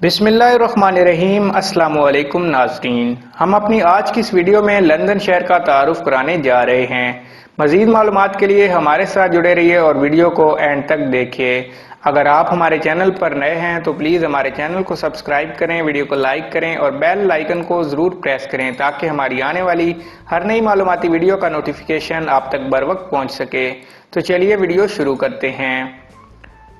بسم اللہ الرحمن الرحیم۔ السلام علیکم ناظرین، ہم اپنی آج کی اس ویڈیو میں لندن شہر کا تعارف کرانے جا رہے ہیں۔ مزید معلومات کے لیے ہمارے ساتھ جڑے رہیے اور ویڈیو کو اینڈ تک دیکھیے۔ اگر آپ ہمارے چینل پر نئے ہیں تو پلیز ہمارے چینل کو سبسکرائب کریں، ویڈیو کو لائک کریں اور بیل آئیکن کو ضرور پریس کریں تاکہ ہماری آنے والی ہر نئی معلوماتی ویڈیو کا نوٹیفیکیشن آپ تک بر وقت پہنچ سکے۔ تو چلیے ویڈیو شروع کرتے ہیں۔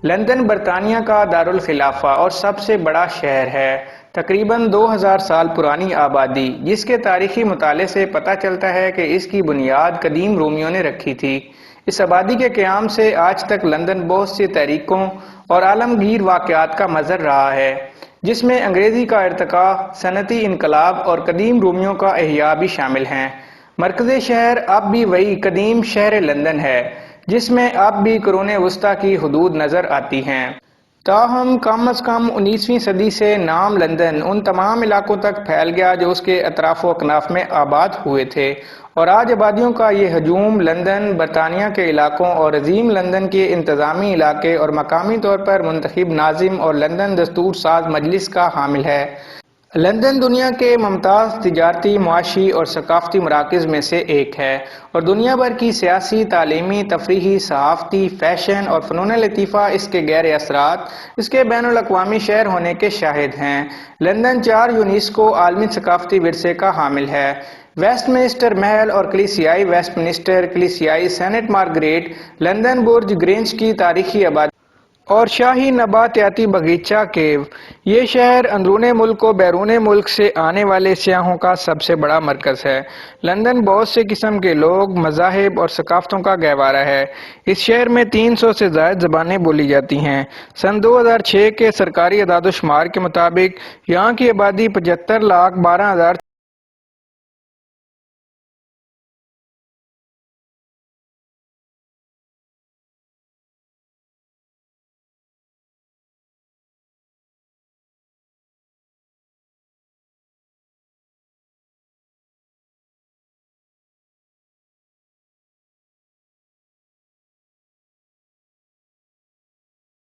لندن برطانیہ کا دارالخلافہ اور سب سے بڑا شہر ہے۔ تقریباً 2000 سال پرانی آبادی، جس کے تاریخی مطالعے سے پتہ چلتا ہے کہ اس کی بنیاد قدیم رومیوں نے رکھی تھی۔ اس آبادی کے قیام سے آج تک لندن بہت سی تحریکوں اور عالمگیر واقعات کا مظہر رہا ہے، جس میں انگریزی کا ارتقاء، صنعتی انقلاب اور قدیم رومیوں کا احیاء بھی شامل ہیں۔ مرکزی شہر اب بھی وہی قدیم شہر لندن ہے، جس میں اب بھی قرون وسطیٰ کی حدود نظر آتی ہیں۔ تاہم کم از کم 19ویں صدی سے نام لندن ان تمام علاقوں تک پھیل گیا جو اس کے اطراف و اکناف میں آباد ہوئے تھے، اور آج آبادیوں کا یہ ہجوم لندن برطانیہ کے علاقوں اور عظیم لندن کے انتظامی علاقے اور مقامی طور پر منتخب ناظم اور لندن دستور ساز مجلس کا حامل ہے۔ لندن دنیا کے ممتاز تجارتی، معاشی اور ثقافتی مراکز میں سے ایک ہے، اور دنیا بھر کی سیاسی، تعلیمی، تفریحی، صحافتی، فیشن اور فنون لطیفہ اس کے گہرے اثرات اس کے بین الاقوامی شہر ہونے کے شاہد ہیں۔ لندن 4 یونیسکو عالمی ثقافتی ورثے کا حامل ہے: ویسٹ منسٹر محل اور کلیسیائی ویسٹ منسٹر، کلیسیائی Saint Margaret, London Bridge, Greenwich کی تاریخی آبادی اور شاہی نباتیاتی باغیچہ کیو۔ یہ شہر اندرون ملک و بیرون ملک سے آنے والے سیاحوں کا سب سے بڑا مرکز ہے۔ لندن بہت سے قسم کے لوگ، مذاہب اور ثقافتوں کا گہوارہ ہے۔ اس شہر میں 300 سے زائد زبانیں بولی جاتی ہیں۔ سن 2006 کے سرکاری اعداد و شمار کے مطابق یہاں کی آبادی 75,12,000